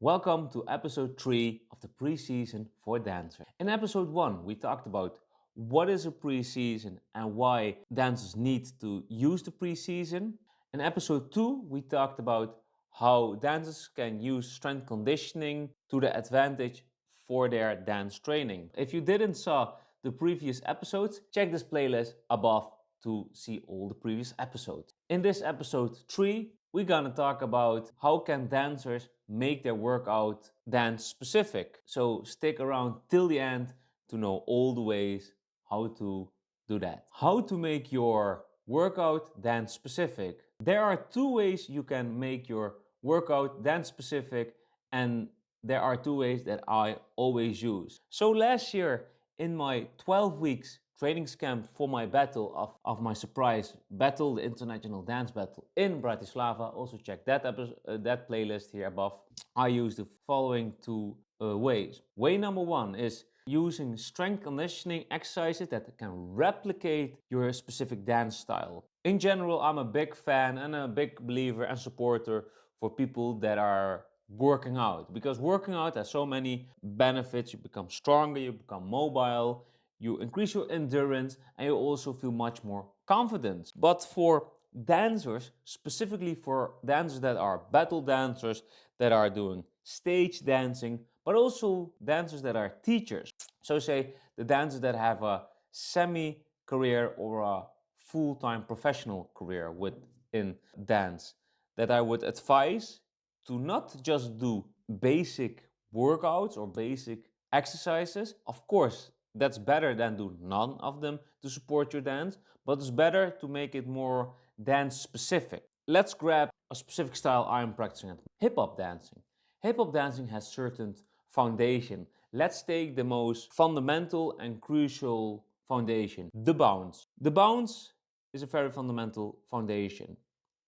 Welcome to episode 3 of the preseason for dancers. In episode 1, we talked about what is a preseason and why dancers need to use the preseason. In episode 2, we talked about how dancers can use strength conditioning to the advantage for their dance training. If you didn't saw the previous episodes, check this playlist above to see all the previous episodes. In this episode 3, we're gonna talk about how can dancers make their workout dance specific. So stick around till the end to know all the ways how to do that. How to make your workout dance specific. There are two ways you can make your workout dance specific, and there are two ways that I always use. So last year in my 12 weeks training camp for my battle of my surprise battle, the International Dance Battle in Bratislava. Also check that that playlist here above. I use the following two ways. Way number one is using strength conditioning exercises that can replicate your specific dance style. In general, I'm a big fan and a big believer and supporter for people that are working out, because working out has so many benefits. You become stronger, you become mobile, you increase your endurance, and you also feel much more confident. But for dancers, specifically for dancers that are battle dancers, that are doing stage dancing, but also dancers that are teachers, so say the dancers that have a semi-career or a full-time professional career within dance, that I would advise to not just do basic workouts or basic exercises. Of course, that's better than do none of them to support your dance, but it's better to make it more dance specific. Let's grab a specific style I'm practicing at hip hop dancing. Hip hop dancing has certain foundation. Let's take the most fundamental and crucial foundation, the bounce. The bounce is a very fundamental foundation.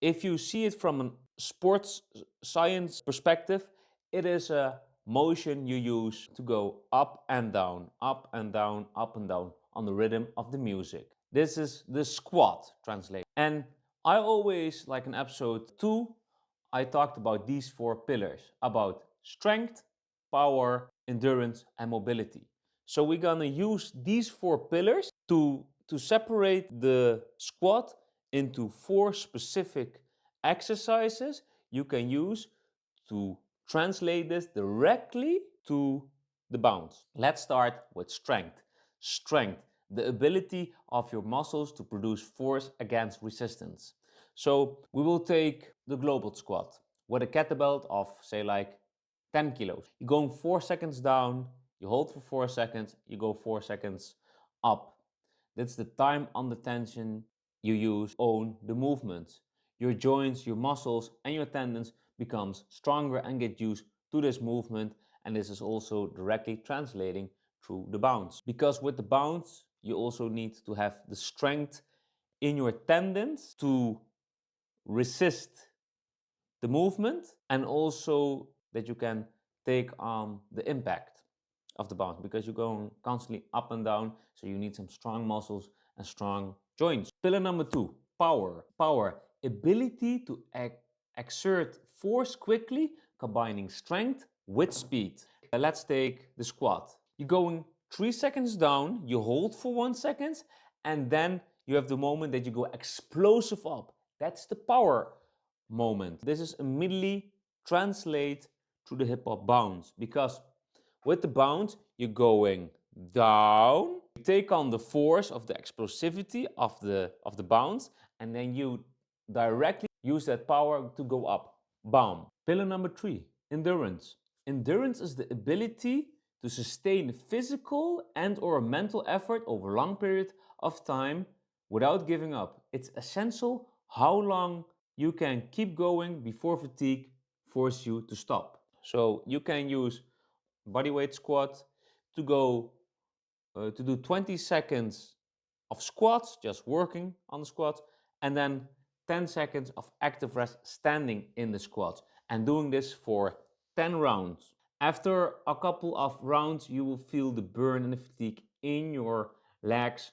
If you see it from a sports science perspective, it is a motion you use to go up and down, up and down, up and down on the rhythm of the music. This is the squat translation. And I always, like in episode 2, I talked about these 4 pillars, about strength, power, endurance, and mobility. So we're gonna use these 4 pillars to separate the squat into 4 specific exercises you can use to translate this directly to the bounce. Let's start with strength. Strength, the ability of your muscles to produce force against resistance. So we will take the global squat with a kettlebell of say like 10 kilos. You're going 4 seconds down, you hold for 4 seconds, you go 4 seconds up. That's the time under tension you use on the movement. Your joints, your muscles, and your tendons becomes stronger and get used to this movement, and this is also directly translating through the bounce. Because with the bounce, you also need to have the strength in your tendons to resist the movement, and also that you can take on the impact of the bounce, because you're going constantly up and down, so you need some strong muscles and strong joints. Pillar number 2, power. Power, ability to exert force quickly, combining strength with speed. Let's take the squat. You're going 3 seconds down, you hold for 1 second, and then you have the moment that you go explosive up. That's the power moment. This is immediately translate to the hip hop bounce, because with the bounce you're going down, you take on the force of the explosivity of the bounce, and then you directly use that power to go up. Bam. Pillar number 3, endurance. Endurance is the ability to sustain physical and or mental effort over a long period of time without giving up. It's essential how long you can keep going before fatigue forces you to stop. So you can use bodyweight squat to go to do 20 seconds of squats, just working on the squats, and then 10 seconds of active rest standing in the squats, and doing this for 10 rounds. After a couple of rounds, you will feel the burn and the fatigue in your legs,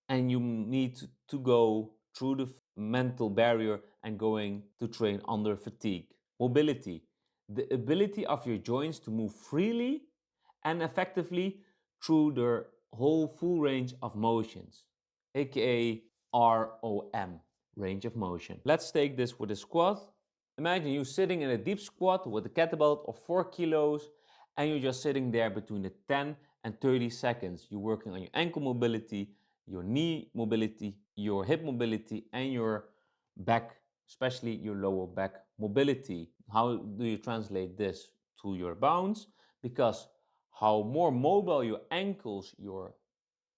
and you need to go through the mental barrier and going to train under fatigue. Mobility. the ability of your joints to move freely and effectively through their whole full range of motions, aka ROM, range of motion. Let's take this with a squat. Imagine you sitting in a deep squat with a kettlebell of 4 kilos and you're just sitting there between the 10 and 30 seconds. You're working on your ankle mobility, your knee mobility, your hip mobility, and your back, especially your lower back mobility. How do you translate this to your bounce? Because how more mobile your ankles, your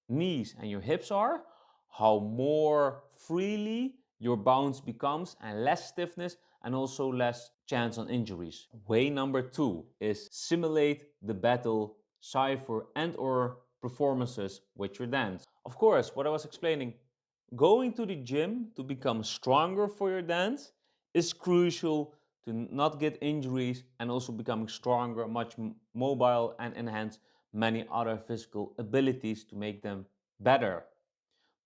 knees, and your hips are, how more freely your bounce becomes and less stiffness and also less chance on injuries. Way number 2 is simulate the battle, cypher and or performances with your dance. Of course, what I was explaining, going to the gym to become stronger for your dance is crucial to not get injuries and also becoming stronger, much mobile and enhance many other physical abilities to make them better.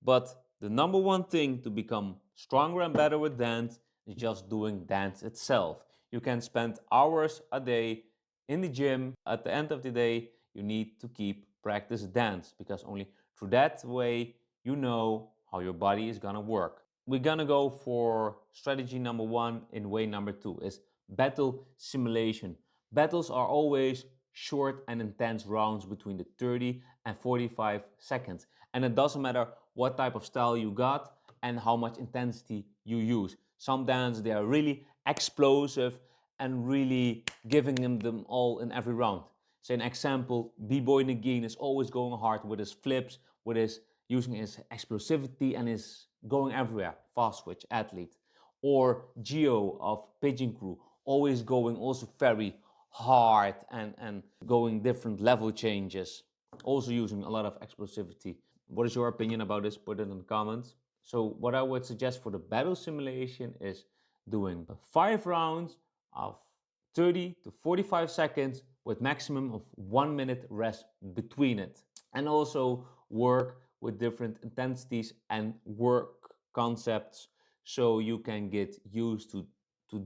But the number one thing to become stronger and better with dance is just doing dance itself. You can spend hours a day in the gym. At the end of the day, you need to keep practice dance because only through that way you know how your body is gonna work. We're gonna go for strategy number 1 in way number 2 is battle simulation. Battles are always short and intense rounds between the 30 and 45 seconds. And it doesn't matter what type of style you got and how much intensity you use. Some dances, they are really explosive and really giving them all in every round. Say an example, B-Boy Nagin is always going hard with his flips, with his using his explosivity and is going everywhere, fast switch athlete. Or Geo of Pigeon Crew, always going also very hard and going different level changes, also using a lot of explosivity. What is your opinion about this? Put it in the comments. So what I would suggest for the battle simulation is doing 5 rounds of 30 to 45 seconds with maximum of 1 minute rest between it. And also work with different intensities and work concepts so you can get used to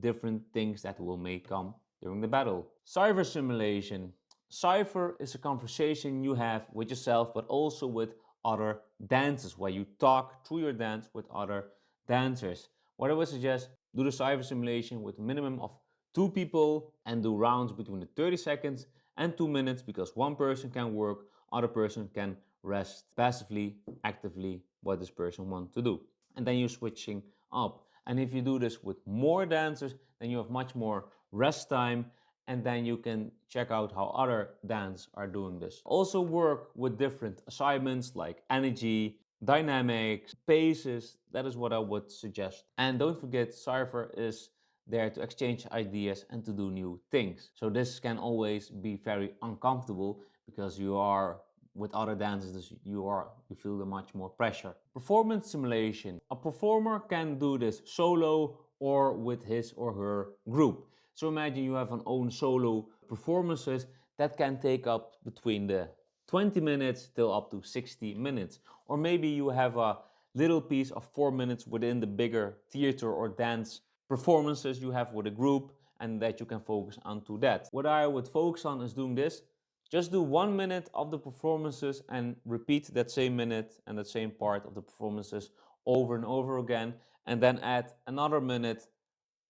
different things that will may come during the battle. Cypher simulation. Cypher is a conversation you have with yourself but also with other dancers where you talk through your dance with other dancers. What I would suggest, do the cypher simulation with a minimum of 2 people and do rounds between the 30 seconds and 2 minutes because one person can work, other person can rest passively, actively, what this person wants to do. And then you're switching up. And if you do this with more dancers, then you have much more rest time and then you can check out how other dancers are doing this. Also work with different assignments like energy, dynamics, paces. That is what I would suggest. And don't forget, Cypher is there to exchange ideas and to do new things. So this can always be very uncomfortable because you are with other dancers, you feel the much more pressure. Performance simulation. A performer can do this solo or with his or her group. So imagine you have an own solo performances that can take up between the 20 minutes till up to 60 minutes. Or maybe you have a little piece of 4 minutes within the bigger theater or dance performances you have with a group and that you can focus on to that. What I would focus on is doing this. Just do 1 minute of the performances and repeat that same minute and that same part of the performances over and over again, and then add another minute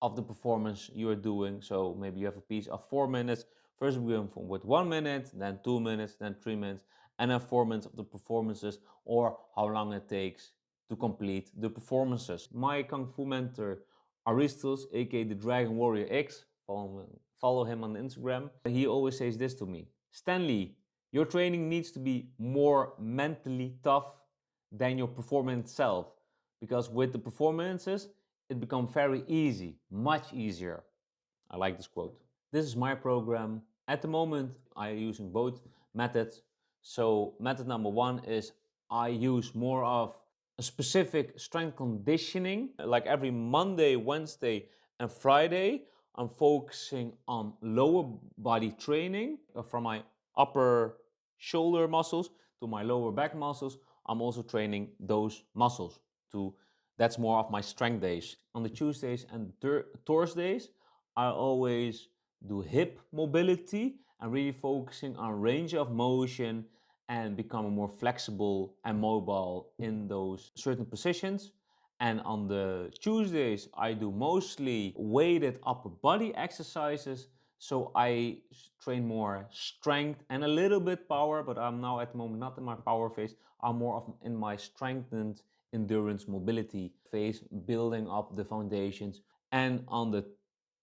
of the performance you are doing. So maybe you have a piece of 4 minutes. First we go with 1 minute, then 2 minutes, then 3 minutes, and then 4 minutes of the performances, or how long it takes to complete the performances. My Kung Fu mentor, Aristos, aka the Dragonwarrior X, follow him on Instagram. He always says this to me: Stanley, your training needs to be more mentally tough than your performance itself, because with the performances, it becomes very easy, much easier. I like this quote. This is my program. At the moment, I am using both methods. So method number 1 is I use more of a specific strength conditioning. Like every Monday, Wednesday, and Friday, I'm focusing on lower body training from my upper shoulder muscles to my lower back muscles. I'm also training those muscles to that's more of my strength days. On the Tuesdays and Thursdays, I always do hip mobility and really focusing on range of motion and becoming more flexible and mobile in those certain positions. And on the Tuesdays, I do mostly weighted upper body exercises. So I train more strength and a little bit power, but I'm now at the moment not in my power phase. I'm more of in my strengthened endurance mobility phase, building up the foundations. And on the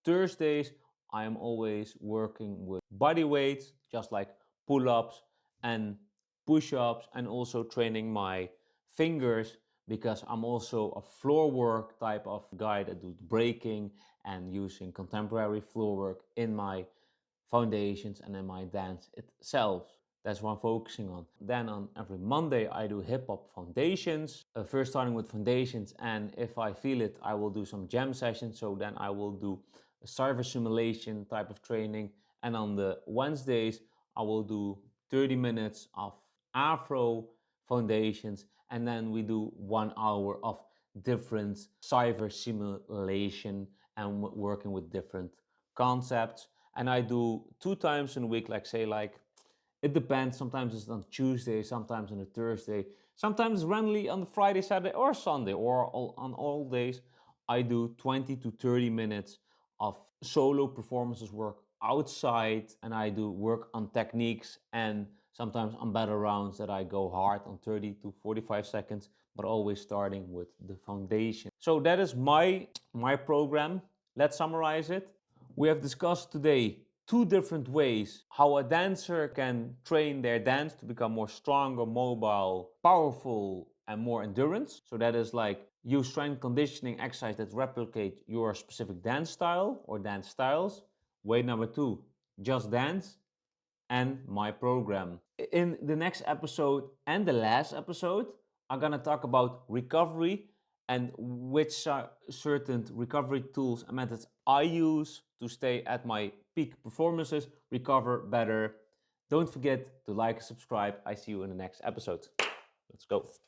Thursdays, I am always working with body weights, just like pull-ups and push-ups, and also training my fingers because I'm also a floor work type of guy that does breaking and using contemporary floor work in my foundations and in my dance itself. That's what I'm focusing on. Then on every Monday, I do hip hop foundations. First starting with foundations, and if I feel it, I will do some jam sessions. So then I will do a Cypher Simulation type of training. And on the Wednesdays, I will do 30 minutes of Afro foundations, and then we do 1 hour of different Cypher Simulation and working with different concepts. And I do 2 times in a week, like say like it depends. Sometimes it's on Tuesday, sometimes on a Thursday, sometimes randomly on the Friday, Saturday, or Sunday, or on all days. I do 20 to 30 minutes of solo performances work outside, and I do work on techniques and sometimes on battle rounds that I go hard on 30 to 45 seconds, but always starting with the foundation. So that is my program. Let's summarize it. We have discussed today 2 different ways how a dancer can train their dance to become more stronger, mobile, powerful, and more endurance. So that is like use strength conditioning exercise that replicate your specific dance style or dance styles. Way number 2, just dance and my program. In the next episode and the last episode, I'm gonna talk about recovery and which certain recovery tools and methods I use to stay at my peak performances, recover better. Don't forget to like and subscribe. I see you in the next episode. Let's go.